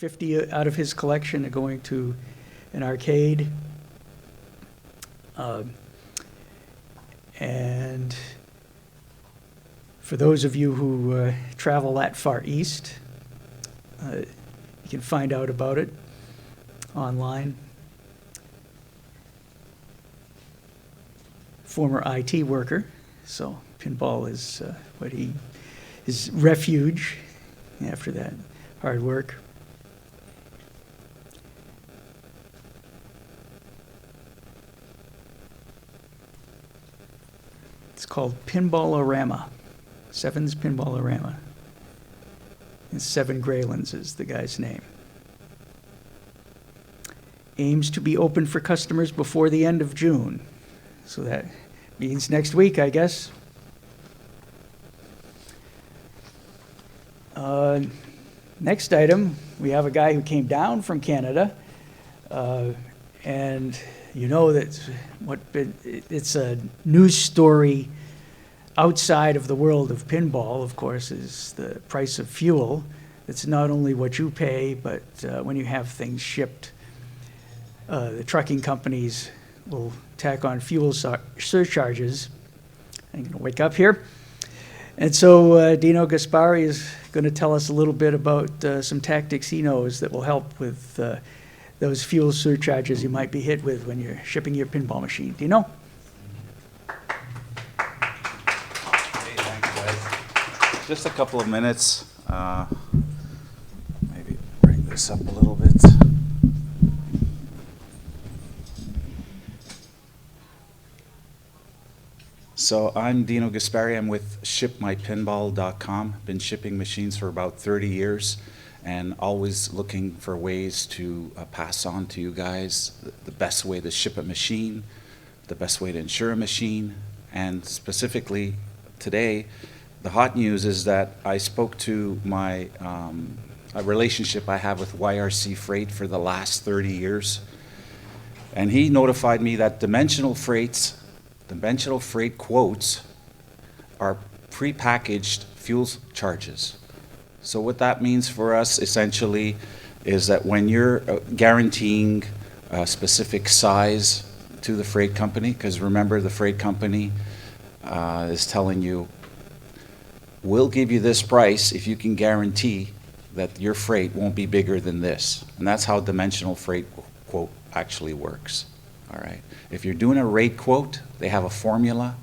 50 out of his collection are going to an arcade. And for those of you who travel that far east, you can find out about it online. Former IT worker, so pinball is his refuge after that hard work. It's called Pinball-orama. Seven's Pinball-orama. And Seven Graylands is the guy's name. Aims to be open for customers before the end of June. So that means next week, I guess. Next item, we have a guy who came down from Canada, and you know that it's a news story outside of the world of pinball, of course, is the price of fuel. It's not only what you pay, but when you have things shipped, the trucking companies will tack on fuel surcharges. I'm going to wake up here. And so Dino Gaspari is going to tell us a little bit about some tactics he knows that will help with those fuel surcharges you might be hit with when you're shipping your pinball machine. Dino? Hey, thanks, guys. Just a couple of minutes. Maybe bring this up a little bit. So I'm Dino Gaspari. I'm with shipmypinball.com. Been shipping machines for about 30 years and always looking for ways to pass on to you guys the best way to ship a machine, the best way to insure a machine, and specifically today, the hot news is that I spoke to my a relationship I have with YRC Freight for the last 30 years, and he notified me that dimensional freight quotes are prepackaged fuel charges. So what that means for us essentially is that when you're guaranteeing a specific size to the freight company, because remember the freight company is telling you, we'll give you this price if you can guarantee that your freight won't be bigger than this. And that's how dimensional freight quote actually works. All right. If you're doing a rate quote, they have a formula.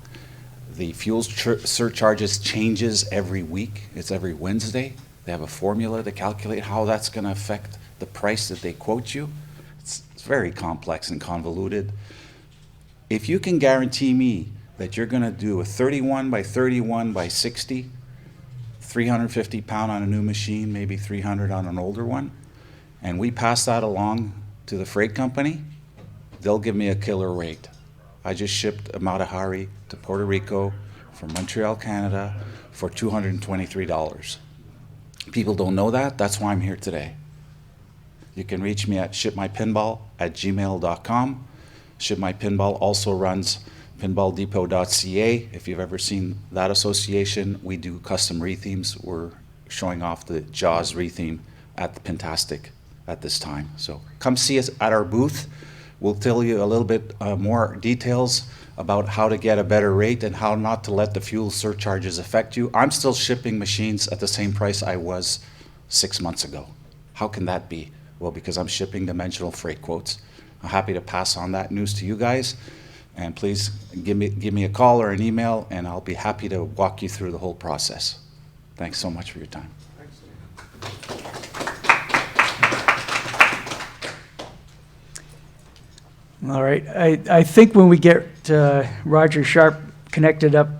The fuel surcharges changes every week. It's every Wednesday. They have a formula to calculate how that's going to affect the price that they quote you. It's very complex and convoluted. If you can guarantee me that you're going to do a 31 by 31 by 60, 350 pound on a new machine, maybe 300 on an older one, and we pass that along to the freight company, they'll give me a killer rate. I just shipped a Matahari to Puerto Rico from Montreal, Canada for $223. People don't know that. That's why I'm here today. You can reach me at shipmypinball@gmail.com. Ship My Pinball also runs pinballdepot.ca. If you've ever seen that association, we do custom rethemes. We're showing off the Jaws retheme at the Pintastic at this time. So come see us at our booth. We'll tell you a little bit more details about how to get a better rate and how not to let the fuel surcharges affect you. I'm still shipping machines at the same price I was 6 months ago. How can that be? Well, because I'm shipping dimensional freight quotes. I'm happy to pass on that news to you guys. And please give me a call or an email, and I'll be happy to walk you through the whole process. Thanks so much for your time. All right. I think when we get Roger Sharp connected up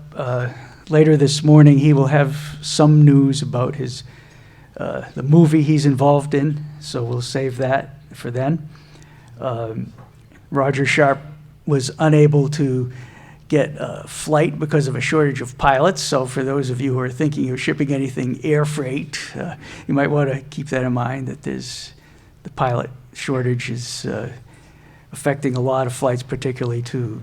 later this morning, he will have some news about his the movie he's involved in, so we'll save that for then. Roger Sharp was unable to get a flight because of a shortage of pilots, so for those of you who are thinking of shipping anything air freight, you might want to keep that in mind, that there's the pilot shortage is affecting a lot of flights, particularly to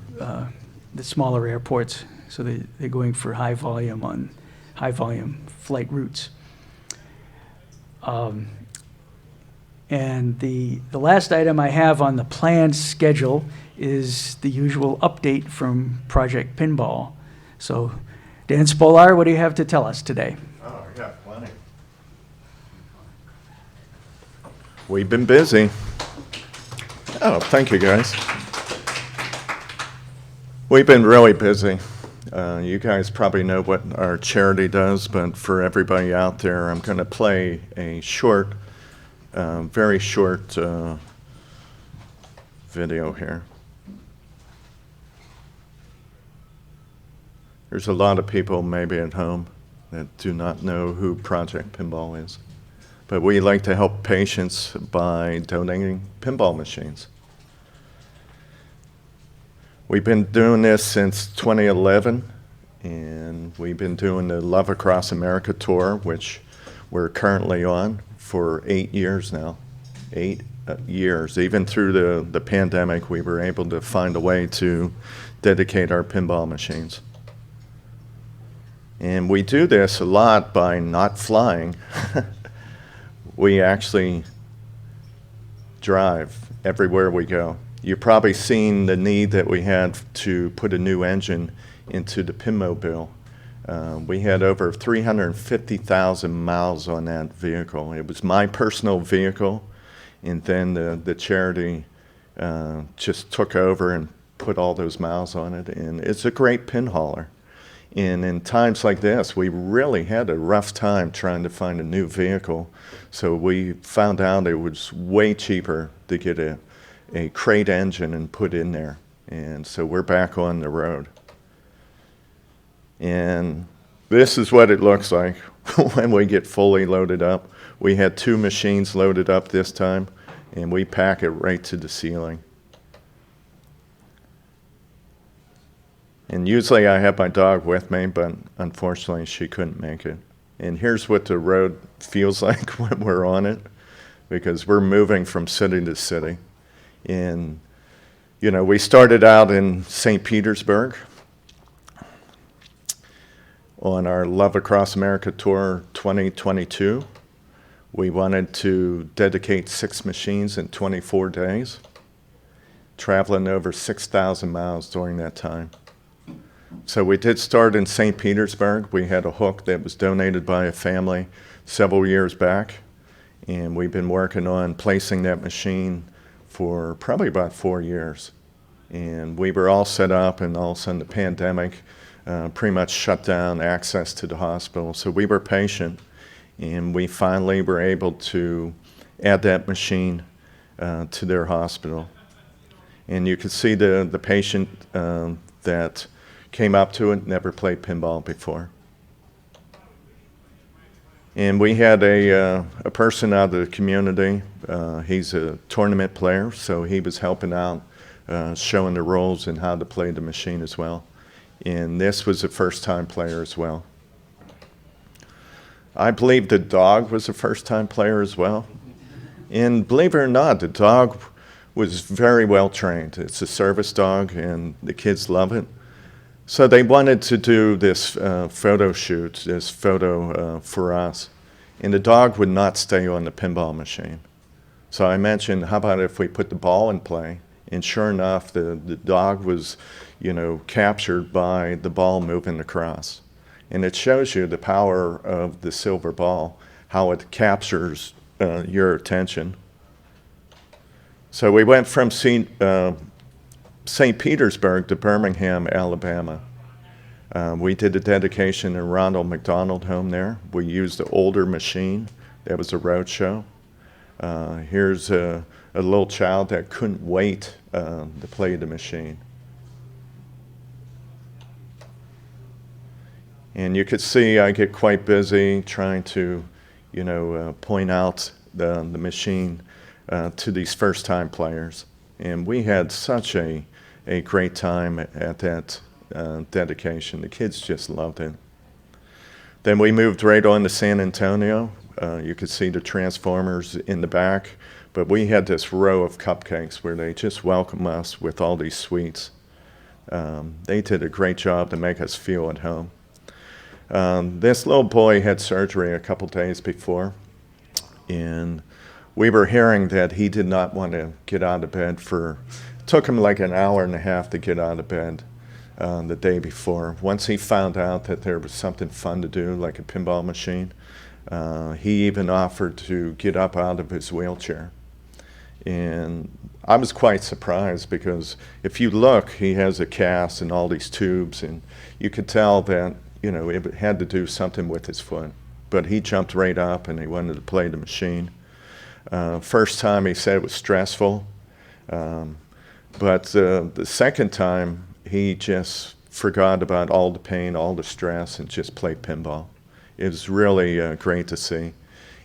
the smaller airports. So they're going for high volume flight routes. And the last item I have on the planned schedule is the usual update from Project Pinball. So, Dan Spolar, what do you have to tell us today? Oh, I got plenty. We've been busy. Oh, thank you, guys. We've been really busy. You guys probably know what our charity does, but for everybody out there, I'm going to play a short, very short video here. There's a lot of people maybe at home that do not know who Project Pinball is. But we like to help patients by donating pinball machines. We've been doing this since 2011, and we've been doing the Love Across America tour, which we're currently on for 8 years now. 8 years. Even through the pandemic, we were able to find a way to dedicate our pinball machines. And we do this a lot by not flying. We actually drive everywhere we go. You've probably seen the need that we had to put a new engine into the Pinmobile. We had over 350,000 miles on that vehicle. It was my personal vehicle, and then the charity just took over and put all those miles on it, and it's a great pin hauler. And in times like this, we really had a rough time trying to find a new vehicle. So we found out it was way cheaper to get a crate engine and put in there. And so we're back on the road. And this is what it looks like when we get fully loaded up. We had 2 machines loaded up this time, and we pack it right to the ceiling. And usually I have my dog with me, but unfortunately she couldn't make it. And here's what the road feels like when we're on it, because we're moving from city to city. And, you know, we started out in St. Petersburg on our Love Across America Tour 2022. We wanted to dedicate 6 machines in 24 days, traveling over 6,000 miles during that time. So we did start in St. Petersburg. We had a hook that was donated by a family several years back, and we've been working on placing that machine for probably about 4 years. And we were all set up, and all of a sudden the pandemic pretty much shut down access to the hospital. So we were patient, and we finally were able to add that machine to their hospital. And you could see the patient that came up to it, never played pinball before. And we had a person out of the community. He's a tournament player, so he was helping out, showing the rules and how to play the machine as well. And this was a first-time player as well. I believe the dog was a first-time player as well. And believe it or not, the dog was very well trained. It's a service dog, and the kids love it. So they wanted to do this photo shoot, this photo for us. And the dog would not stay on the pinball machine. So I mentioned, how about if we put the ball in play? And sure enough, the dog was, you know, captured by the ball moving across. And it shows you the power of the silver ball, how it captures your attention. So we went from St. Petersburg to Birmingham, Alabama. We did a dedication in Ronald McDonald home there. We used the older machine. That was a road show. Here's a little child that couldn't wait to play the machine. And you could see I get quite busy trying to, you know, point out the machine to these first-time players. And we had such a great time at that dedication. The kids just loved it. Then we moved right on to San Antonio. You could see the Transformers in the back, but we had this row of cupcakes where they just welcome us with all these sweets. They did a great job to make us feel at home. This little boy had surgery a couple days before, and we were hearing that he did not want to get out of bed took him like an hour and a half to get out of bed the day before. Once he found out that there was something fun to do, like a pinball machine, he even offered to get up out of his wheelchair. And I was quite surprised because if you look, he has a cast and all these tubes, and you could tell that, you know, it had to do something with his foot. But he jumped right up and he wanted to play the machine. First time he said it was stressful, but the second time he just forgot about all the pain, all the stress, and just played pinball. It was really great to see.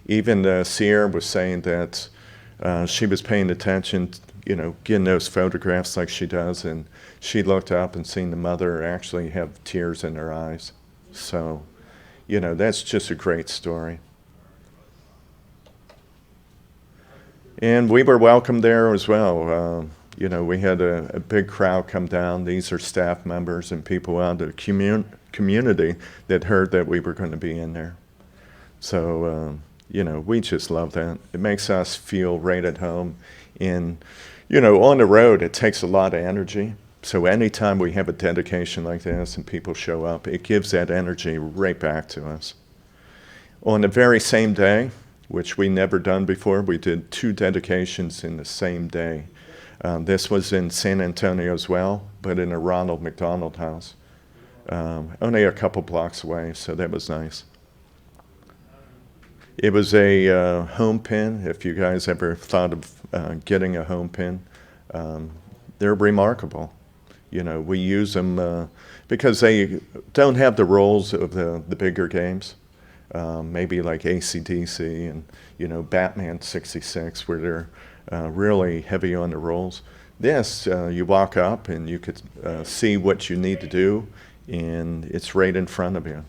Even Sierra was saying that she was paying attention, you know, getting those photographs like she does, and she looked up and seen the mother actually have tears in her eyes. So, you know, that's just a great story. And we were welcomed there as well. You know, we had a big crowd come down. These are staff members and people out of the community that heard that we were going to be in there. So, you know, we just love that. It makes us feel right at home. And, you know, on the road, it takes a lot of energy. So anytime we have a dedication like this and people show up, it gives that energy right back to us. On the very same day, which we never done before, we did 2 dedications in the same day. This was in San Antonio as well, but in a Ronald McDonald house. Only a couple blocks away, so that was nice. It was a home pin. If you guys ever thought of getting a home pin, they're remarkable. You know, we use them because they don't have the rolls of the bigger games. Maybe like AC/DC and, you know, Batman 66, where they're really heavy on the rolls. This, you walk up and you could see what you need to do, and it's right in front of you.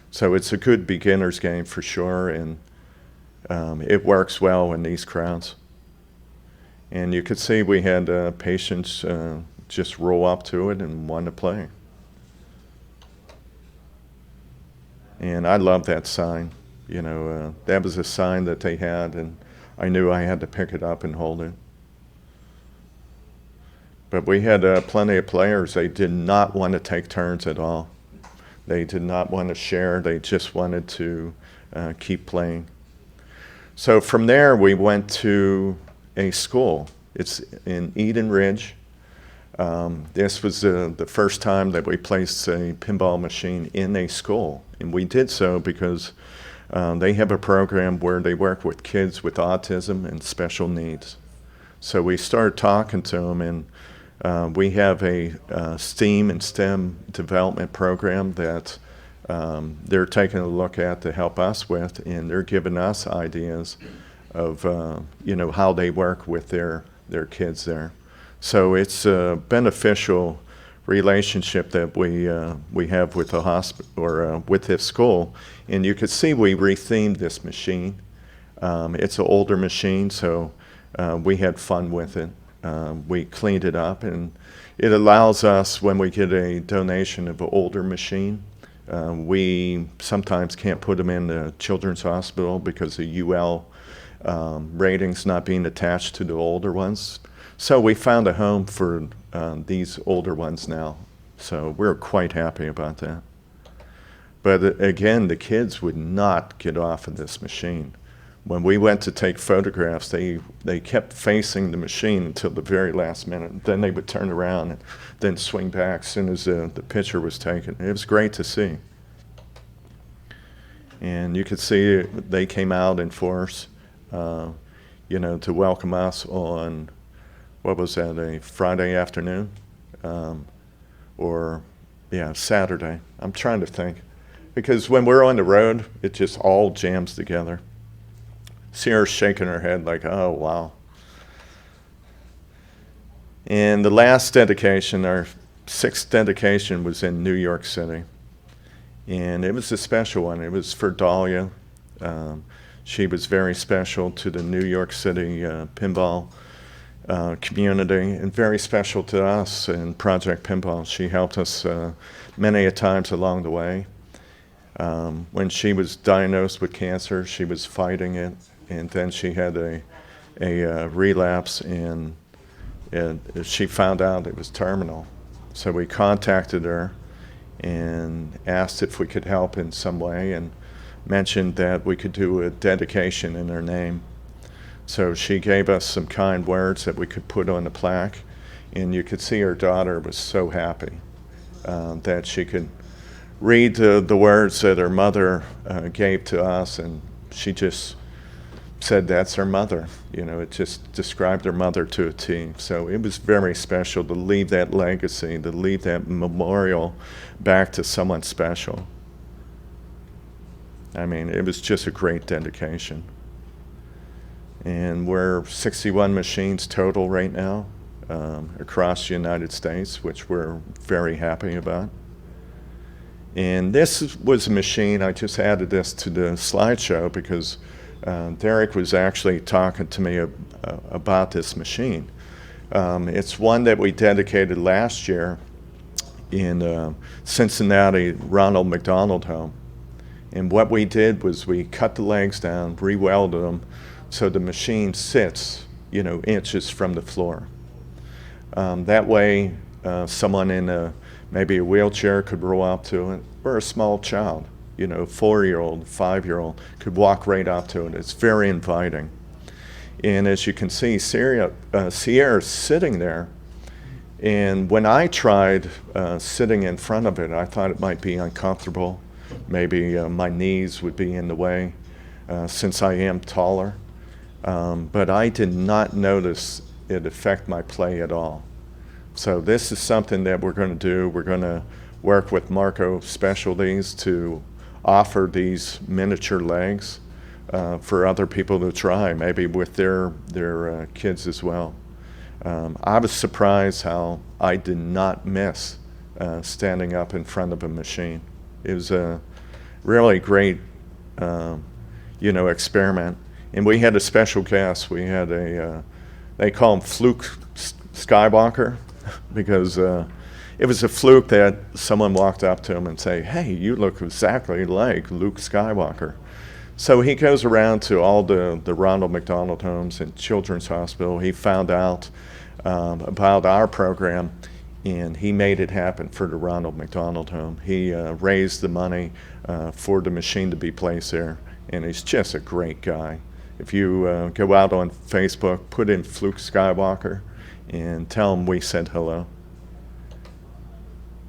So it's a good beginner's game for sure, and it works well in these crowds. And you could see we had patients just roll up to it and want to play. And I love that sign. You know, that was a sign that they had, and I knew I had to pick it up and hold it. But we had plenty of players. They did not want to take turns at all. They did not want to share. They just wanted to keep playing. So from there, we went to a school. It's in Eden Ridge. This was the first time that we placed a pinball machine in a school. And we did so because they have a program where they work with kids with autism and special needs. So we started talking to them, and we have a STEAM and STEM development program that they're taking a look at to help us with, and they're giving us ideas of you know, how they work with their kids there. So it's a beneficial relationship that we have with the hospital or with this school. And you could see we rethemed this machine. It's an older machine, so we had fun with it. We cleaned it up, and it allows us, when we get a donation of an older machine, we sometimes can't put them in the children's hospital because the UL ratings not being attached to the older ones. So we found a home for these older ones now. So we're quite happy about that. But again, the kids would not get off of this machine. When we went to take photographs, they kept facing the machine until the very last minute. Then they would turn around and then swing back as soon as the picture was taken. It was great to see. And you could see they came out in force, you know, to welcome us on, what was that, a Friday afternoon? Or, yeah, Saturday. I'm trying to think. Because when we're on the road, it just all jams together. Sierra's shaking her head like, oh, wow. And the last dedication, our 6th dedication, was in New York City. And it was a special one. It was for Dahlia. She was very special to the New York City pinball community, and very special to us in Project Pinball. She helped us many a times along the way. When she was diagnosed with cancer, she was fighting it and then she had a relapse, and she found out it was terminal. So we contacted her and asked if we could help in some way, and mentioned that we could do a dedication in her name. So she gave us some kind words that we could put on the plaque, and you could see her daughter was so happy that she could read the words that her mother gave to us, and she just said that's her mother. You know, it just described her mother to a T. So it was very special to leave that legacy, to leave that memorial back to someone special. I mean, it was just a great dedication. And we're 61 machines total right now across the United States, which we're very happy about. And this was a machine, I just added this to the slideshow because Derek was actually talking to me about this machine. It's one that we dedicated last year in Cincinnati Ronald McDonald Home. And what we did was we cut the legs down, re-welded them, so the machine sits, you know, inches from the floor. That way, someone in maybe a wheelchair could roll up to it, or a small child, you know, 4-year-old, 5-year-old, could walk right up to it. It's very inviting. And as you can see, Sierra's sitting there. And when I tried sitting in front of it, I thought it might be uncomfortable. Maybe my knees would be in the way since I am taller. But I did not notice it affect my play at all. So this is something that we're going to do. We're going to work with Marco Specialties to offer these miniature legs for other people to try, maybe with their kids as well. I was surprised how I did not miss standing up in front of a machine. It was a really great, experiment. And we had a special guest. We had they call him Fluke Skywalker, because it was a fluke that someone walked up to him and say, "Hey, you look exactly like Luke Skywalker." So he goes around to all the Ronald McDonald Homes and Children's Hospital. He found out about our program, and he made it happen for the Ronald McDonald Home. He raised the money for the machine to be placed there, and he's just a great guy. If you go out on Facebook, put in Fluke Skywalker, and tell him we said hello.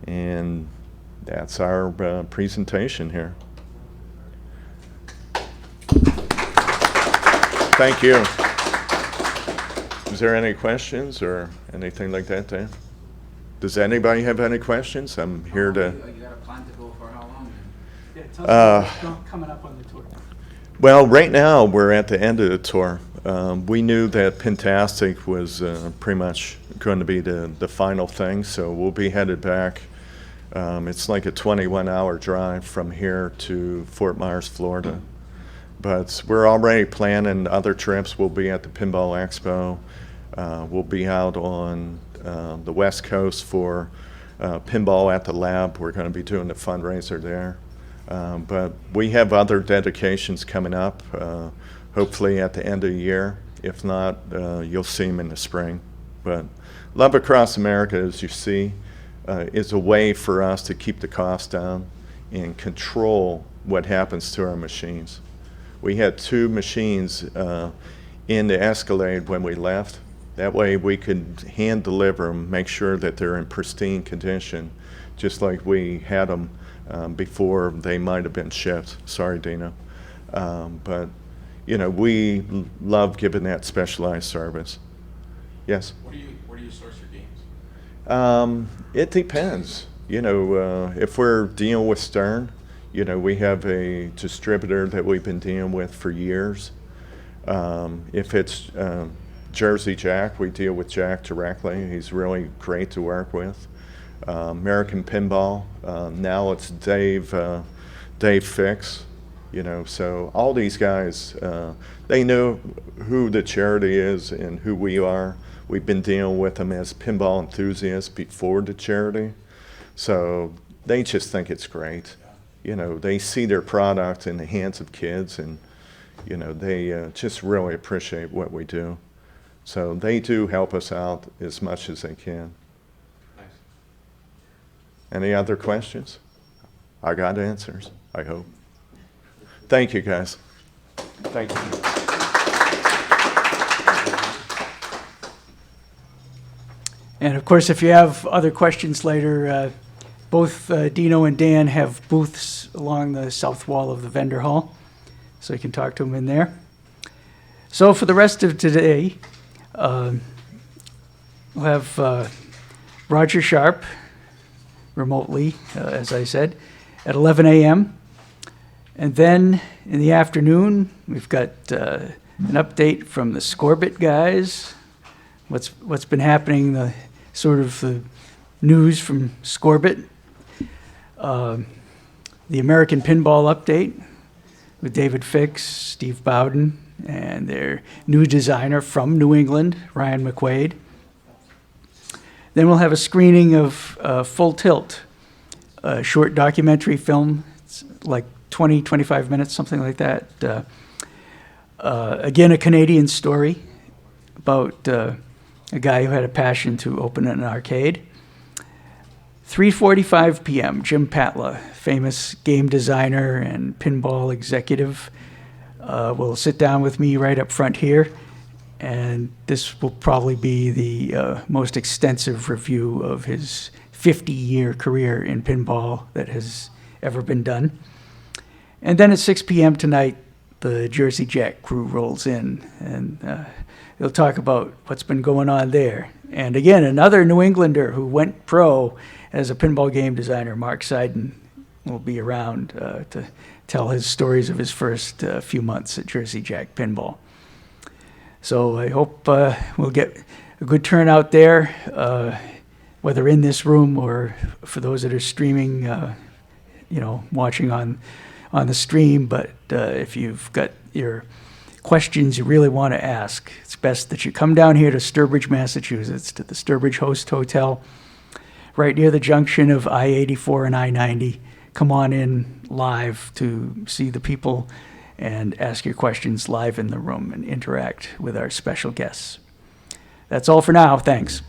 And that's our presentation here. Thank you. Is there any questions or anything like that, Dan? Does anybody have any questions? I'm here to... You got a plan to go for how long? Yeah, tell us what's coming up on the tour. Well, right now we're at the end of the tour. We knew that Pintastic was pretty much going to be the final thing, so we'll be headed back. It's like a 21-hour drive from here to Fort Myers, Florida. But we're already planning other trips. We'll be at the Pinball Expo. We'll be out on the West Coast for Pinball at the Lab. We're going to be doing the fundraiser there. But we have other dedications coming up, hopefully at the end of the year. If not, you'll see them in the spring. But Love Across America, as you see, is a way for us to keep the cost down and control what happens to our machines. We had 2 machines in the Escalade when we left. That way we could hand deliver them, make sure that they're in pristine condition, just like we had them before they might have been shipped. Sorry, Dino. But, you know, we love giving that specialized service. Yes? Where do you source your games? It depends. You know, if we're dealing with Stern, you know, we have a distributor that we've been dealing with for years. If it's Jersey Jack, we deal with Jack directly. He's really great to work with. American Pinball, now it's Dave Fix, you know, so all these guys, they know who the charity is and who we are. We've been dealing with them as pinball enthusiasts before the charity, so they just think it's great. You know, they see their product in the hands of kids, and You know, they just really appreciate what we do. So they do help us out as much as they can. Nice. Any other questions? I got answers, I hope. Thank you, guys. Thank you. And of course, if you have other questions later, both Dino and Dan have booths along the south wall of the vendor hall, so you can talk to them in there. So for the rest of today, we'll have Roger Sharp remotely, as I said, at 11 a.m. And then in the afternoon, we've got an update from the Scorbit guys. What's been happening, the news from Scorbit. The American Pinball update with David Fix, Steve Bowden, and their new designer from New England, Ryan McQuaid. Then we'll have a screening of Full Tilt, a short documentary film. It's like 20, 25 minutes, something like that. Again, a Canadian story about a guy who had a passion to open an arcade. 3:45 p.m., Jim Patla, famous game designer and pinball executive, will sit down with me right up front here, and this will probably be the most extensive review of his 50-year career in pinball that has ever been done. And then at 6 p.m. tonight, the Jersey Jack crew rolls in, and they'll talk about what's been going on there. And again, another New Englander who went pro as a pinball game designer, Mark Seiden, will be around to tell his stories of his first few months at Jersey Jack Pinball. So I hope we'll get a good turnout there, whether in this room or for those that are streaming, watching on the stream. But if you've got your questions you really want to ask, it's best that you come down here to Sturbridge, Massachusetts, to the Sturbridge Host Hotel, right near the junction of I-84 and I-90. Come on in live to see the people and ask your questions live in the room and interact with our special guests. That's all for now. Thanks.